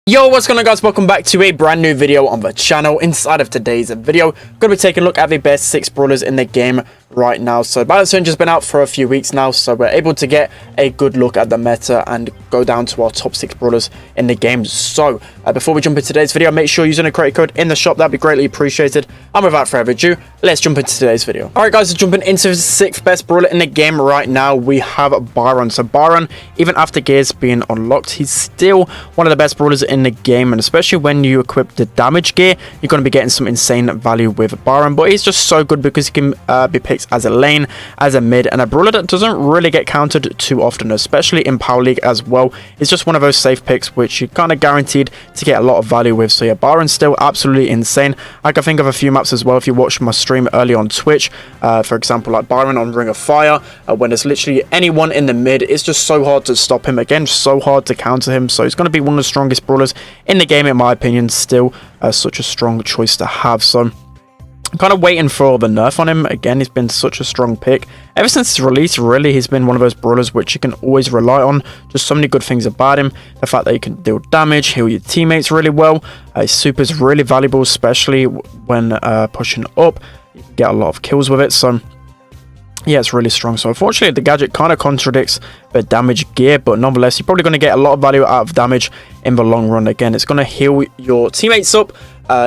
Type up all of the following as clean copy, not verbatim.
Yo, what's going on, guys? Welcome back to a brand new video on the channel. Inside of today's video, going to be taking a look at the best 6 brawlers in the game right now. So Battle Change has been out for a few weeks now, so we're able to get a good look at the meta and go down to our top 6 brawlers in the game. So before we jump into today's video, make sure you're using a creator code in the shop. That'd be greatly appreciated. And without further ado, let's jump into today's video. Alright guys, so jumping into the 6th best brawler in the game right now, we have Byron. So Byron, even after gears being unlocked, he's still one of the best brawlers in the game, and especially when you equip the damage gear, you're going to be getting some insane value with Byron. But he's just so good because he can be picked as a lane, as a mid, and a brawler that doesn't really get countered too often, especially in Power League as well. It's just one of those safe picks which you're kind of guaranteed to get a lot of value with. So yeah, Byron's still absolutely insane. I can think of a few maps as well if you watched my stream early on Twitch, for example, like Byron on Ring of Fire, when there's literally anyone in the mid, it's just so hard to stop him. Again, so hard to counter him. So he's going to be one of the strongest brawlers in the game, in my opinion. Still such a strong choice to have. So I'm kind of waiting for the nerf on him. Again, he's been such a strong pick ever since his release. Really, he's been one of those brawlers which you can always rely on. Just so many good things about him. The fact that he can deal damage, heal your teammates really well. His super is really valuable, especially when pushing up. You can get a lot of kills with it. So yeah, it's really strong. So unfortunately, the gadget kind of contradicts the damage gear, but nonetheless, you're probably going to get a lot of value out of damage in the long run. Again, it's going to heal your teammates up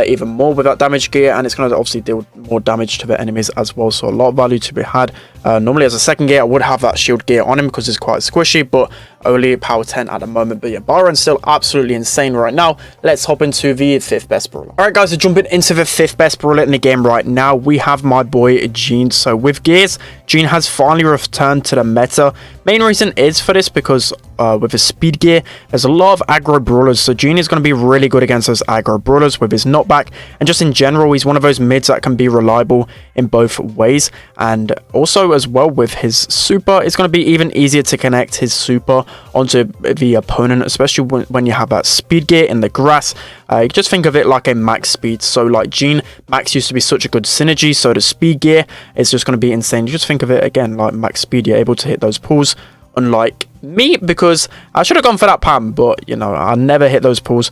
even more with that damage gear, and it's going to obviously deal more damage to the enemies as well. So a lot of value to be had. Normally as a second gear, I would have that shield gear on him because it's quite squishy, but only power 10 at the moment. But yeah, Byron's still absolutely insane right now. Let's hop into the 5th best brawler. Alright guys, so jumping into the 5th best brawler in the game right now, we have my boy Gene. So with gears, Gene has finally returned to the meta. Main reason is for this because with his speed gear, there's a lot of aggro brawlers. So Gene is going to be really good against those aggro brawlers with his knockback, and just in general, he's one of those mids that can be reliable in both ways. And also as well with his super, it's going to be even easier to connect his super onto the opponent, especially when you have that speed gear in the grass. You just think of it like a max speed. So like Gene, max used to be such a good synergy, so the speed gear is just going to be insane. You just think of it again like max speed. You're able to hit those pulls, unlike me, because I should have gone for that Pam, but you know, I never hit those pulls.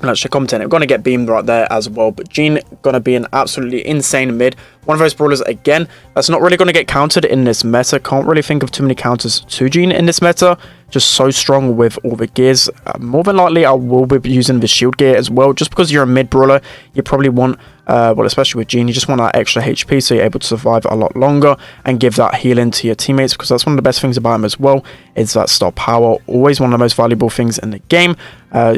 Let's check content. I'm going to get beamed right there as well. But Gene going to be an absolutely insane mid. One of those brawlers, again, that's not really going to get countered in this meta. Can't really think of too many counters to Gene in this meta. Just so strong with all the gears. More than likely, I will be using the shield gear as well. Just because you're a mid brawler, you probably want, well, especially with Gene, you just want that extra HP so you're able to survive a lot longer and give that healing to your teammates, because that's one of the best things about him as well, is that star power. Always one of the most valuable things in the game.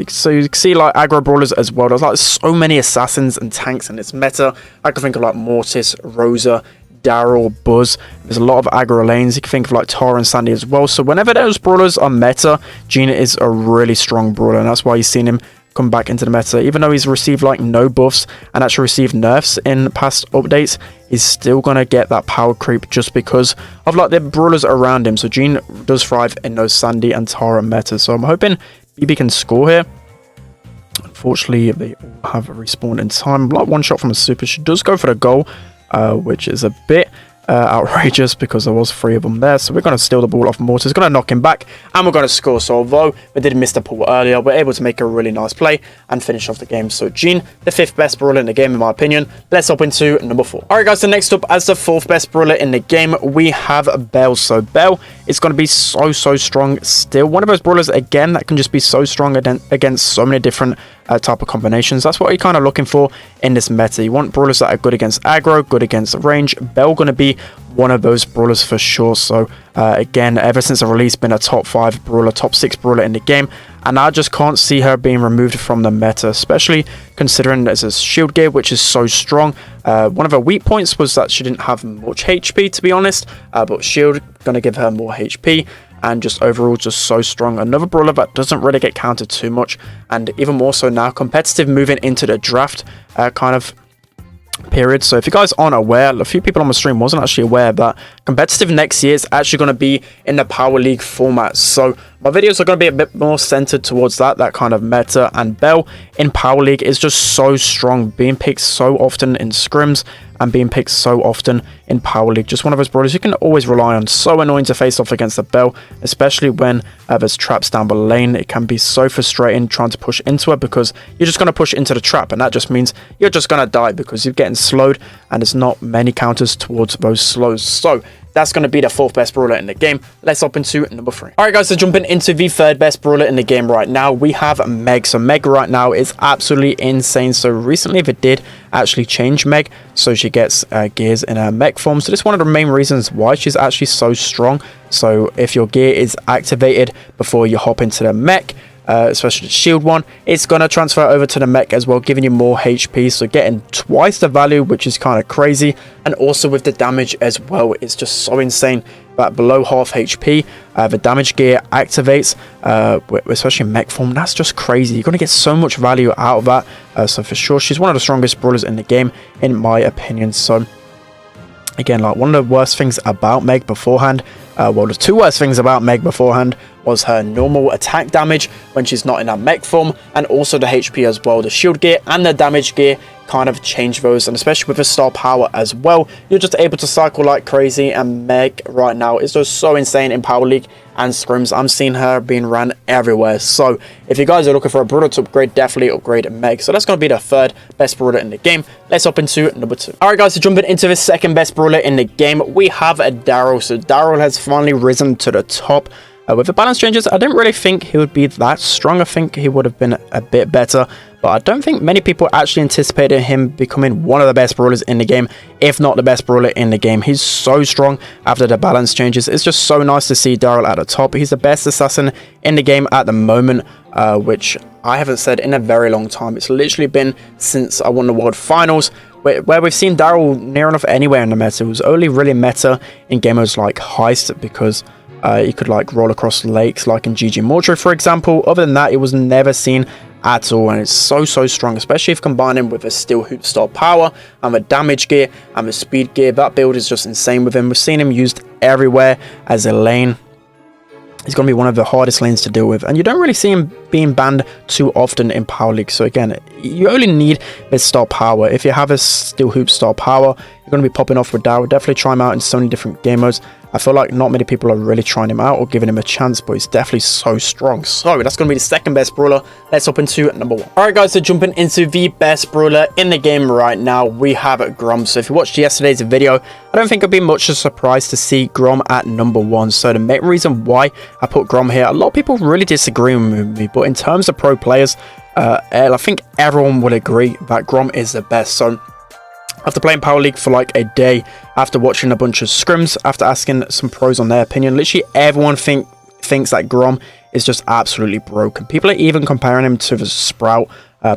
So you can see like aggro brawlers as well. There's like so many assassins and tanks in this meta. I can think of like Mortis, Rosa, Darryl, Buzz. There's a lot of aggro lanes. You can think of like Tara and Sandy as well. So whenever those brawlers are meta, Gene is a really strong brawler, and that's why you've seen him come back into the meta. Even though he's received like no buffs and actually received nerfs in past updates, he's still gonna get that power creep just because of like the brawlers around him. So Gene does thrive in those Sandy and Tara meta. So I'm hoping BB can score here. Unfortunately, they all have a respawn in time. Like one shot from a super. She does go for the goal, which is a bit outrageous because there was 3 of them there. So we're going to steal the ball off Mortis, going to knock him back, and we're going to score. So although we did miss the pull earlier, we're able to make a really nice play and finish off the game. So Gene, the 5th best brawler in the game in my opinion. Let's hop into number 4. Alright guys, so next up as the 4th best brawler in the game, we have Belle. So Belle is going to be so strong still. One of those brawlers again that can just be so strong against so many different type of combinations. That's what you're kind of looking for in this meta. You want brawlers that are good against aggro, good against range. Belle going to be one of those brawlers for sure. So again, ever since the release, been a top 5 brawler, top 6 brawler in the game, and I just can't see her being removed from the meta, especially considering there's a shield gear which is so strong. One of her weak points was that she didn't have much HP, to be honest, but shield going to give her more HP, and just overall just so strong. Another brawler that doesn't really get countered too much, and even more so now competitive moving into the draft kind of period. So if you guys aren't aware, a few people on my stream wasn't actually aware that competitive next year is actually going to be in the Power League format. So my videos are going to be a bit more centered towards that kind of meta. And Belle in Power League is just so strong, being picked so often in scrims and being picked so often in Power League. Just one of those brawlers you can always rely on. So annoying to face off against the Belle, especially when there's traps down the lane. It can be so frustrating trying to push into her because you're just going to push into the trap, and that just means you're just going to die because you're getting slowed and there's not many counters towards those slows. So that's going to be the 4th best brawler in the game. Let's hop into number 3. Alright guys, so jumping into the 3rd best brawler in the game right now, we have Meg. So Meg right now is absolutely insane. So recently they did actually change Meg, so she gets gears in her mech form. So this is one of the main reasons why she's actually so strong. So if your gear is activated before you hop into the mech, especially the shield one, it's going to transfer over to the mech as well, giving you more HP, so getting twice the value, which is kind of crazy. And also with the damage as well, it's just so insane that below half HP the damage gear activates, especially in mech form. That's just crazy. You're going to get so much value out of that. So for sure, she's one of the strongest brawlers in the game in my opinion. So again, like, one of the worst things about Meg beforehand, well, the 2 worst things about Meg beforehand was her normal attack damage when she's not in her mech form, and also the HP as well. The shield gear and the damage gear kind of change those, and especially with the star power as well, you're just able to cycle like crazy. And Meg right now is just so insane in Power League and scrims. I'm seeing her being ran everywhere. So if you guys are looking for a brawler to upgrade, definitely upgrade Meg. So that's going to be the 3rd best brawler in the game. Let's hop into number 2. Alright guys, so jumping into the 2nd best brawler in the game, we have a Darryl. So Darryl has finally risen to the top. With the balance changes, I didn't really think he would be that strong. I think he would have been a bit better, but I don't think many people actually anticipated him becoming one of the best brawlers in the game, if not the best brawler in the game. He's so strong after the balance changes. It's just so nice to see Darryl at the top. He's the best assassin in the game at the moment, which I haven't said in a very long time. It's literally been since I won the World Finals, where we've seen Darryl near enough anywhere in the meta. It was only really meta in game modes like Heist, because you could like roll across lakes like in GG Mortuary, for example. Other than that, it was never seen at all, and it's so strong, especially if combining with a steel hoop star power and the damage gear and the speed gear. That build is just insane with him. We've seen him used everywhere as a lane. He's going to be one of the hardest lanes to deal with, and you don't really see him being banned too often in Power League. So again, you only need this star power. If you have a steel hoop star power, you're going to be popping off with Darryl. Definitely try him out in so many different game modes. I feel like not many people are really trying him out or giving him a chance, but he's definitely so strong. So that's going to be the 2nd best brawler. Let's hop into number 1. Alright guys, so jumping into the best brawler in the game right now, we have Grom. So if you watched yesterday's video, I don't think it'd be much of a surprise to see Grom at number 1. So the main reason why I put Grom here, a lot of people really disagree with me, but in terms of pro players, I think everyone would agree that Grom is the best. So after playing Power League for like a day, after watching a bunch of scrims, after asking some pros on their opinion, literally everyone thinks that Grom is just absolutely broken. People are even comparing him to the Sprout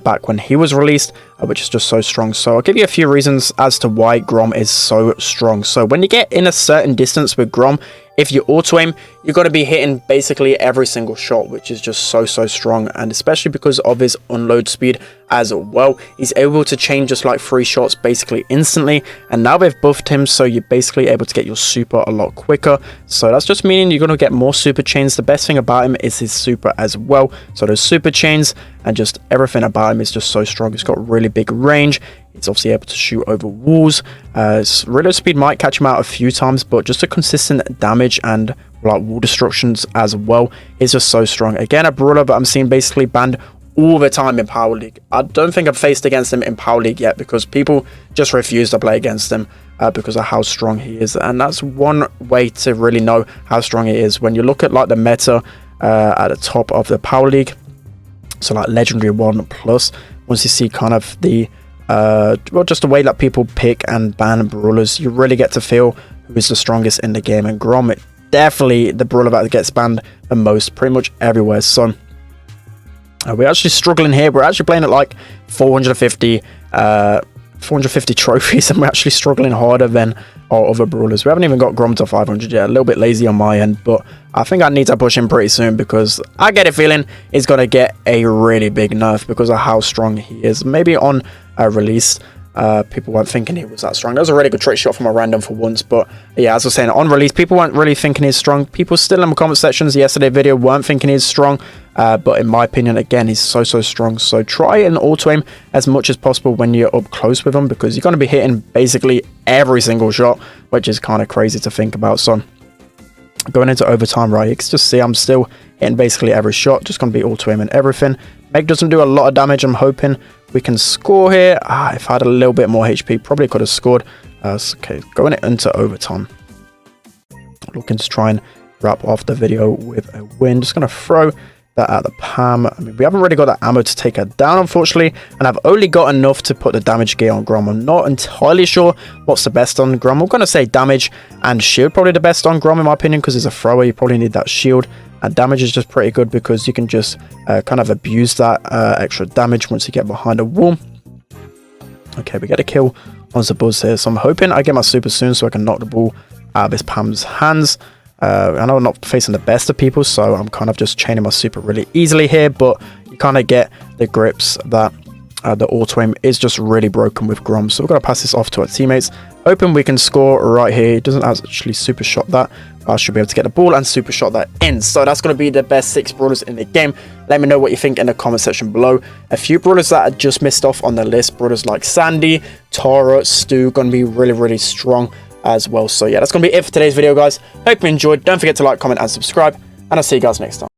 back when he was released, which is just so strong. So I'll give you a few reasons as to why Grom is so strong. So when you get in a certain distance with Grom, if you auto aim, you're going to be hitting basically every single shot, which is just so strong. And especially because of his unload speed as well, he's able to chain just like 3 shots basically instantly. And now they've buffed him, so you're basically able to get your super a lot quicker. So that's just meaning you're going to get more super chains. The best thing about him is his super as well. So those super chains and just everything about him is just so strong. He's got really big range. It's obviously able to shoot over walls. Reload speed might catch him out a few times, but just a consistent damage and like wall destructions as well is just so strong. Again, a brawler that I'm seeing basically banned all the time in Power League. I don't think I've faced against him in Power League yet, because people just refuse to play against him because of how strong he is. And that's one way to really know how strong he is. When you look at like the meta at the top of the Power League, so like Legendary 1+, once you see kind of the well, just the way that people pick and ban brawlers, you really get to feel who is the strongest in the game. And Grom, definitely the brawler that gets banned the most, pretty much everywhere. So we're actually struggling here. We're actually playing at like 450 trophies, and we're actually struggling harder than our other brawlers. We haven't even got Grom to 500 yet. A little bit lazy on my end, but I think I need to push him pretty soon, because I get a feeling he's going to get a really big nerf because of how strong he is. Maybe on a release, people weren't thinking he was that strong. That was a really good trick shot from a random for once. But yeah, as I was saying, on release, people weren't really thinking he's strong. People still in the comment sections yesterday video weren't thinking he's strong. But in my opinion, again, he's so strong. So try and auto aim as much as possible when you're up close with him, because you're going to be hitting basically every single shot, which is kind of crazy to think about. So going into overtime, right, you can just see I'm still hitting basically every shot. Just going to be auto aiming everything. Meg doesn't do a lot of damage. I'm hoping we can score here. If I had a little bit more HP, probably could have scored. Okay, going into overtime. Looking to try and wrap off the video with a win. Just going to throw that at the Pam. I mean, we haven't really got that ammo to take her down, unfortunately, and I've only got enough to put the damage gear on Grom. I'm not entirely sure what's the best on Grom. I'm going to say damage and shield, probably the best on Grom in my opinion, because as a thrower you probably need that shield, and damage is just pretty good because you can just kind of abuse that extra damage once you get behind a wall. Okay, we get a kill on the buzz here, so I'm hoping I get my super soon so I can knock the ball out of this Pam's hands. I know I'm not facing the best of people, so I'm kind of just chaining my super really easily here, but you kind of get the grips that the auto aim is just really broken with Grom. So we're going to pass this off to our teammates, hoping we can score right here. He doesn't actually super shot that. I should be able to get the ball and super shot that in. So that's going to be the best 6 brawlers in the game. Let me know what you think in the comment section below. A few brawlers that I just missed off on the list, brawlers like Sandy, Tara, Stu, going to be really strong as well. So yeah, that's going to be it for today's video, guys. Hope you enjoyed. Don't forget to like, comment and subscribe, and I'll see you guys next time.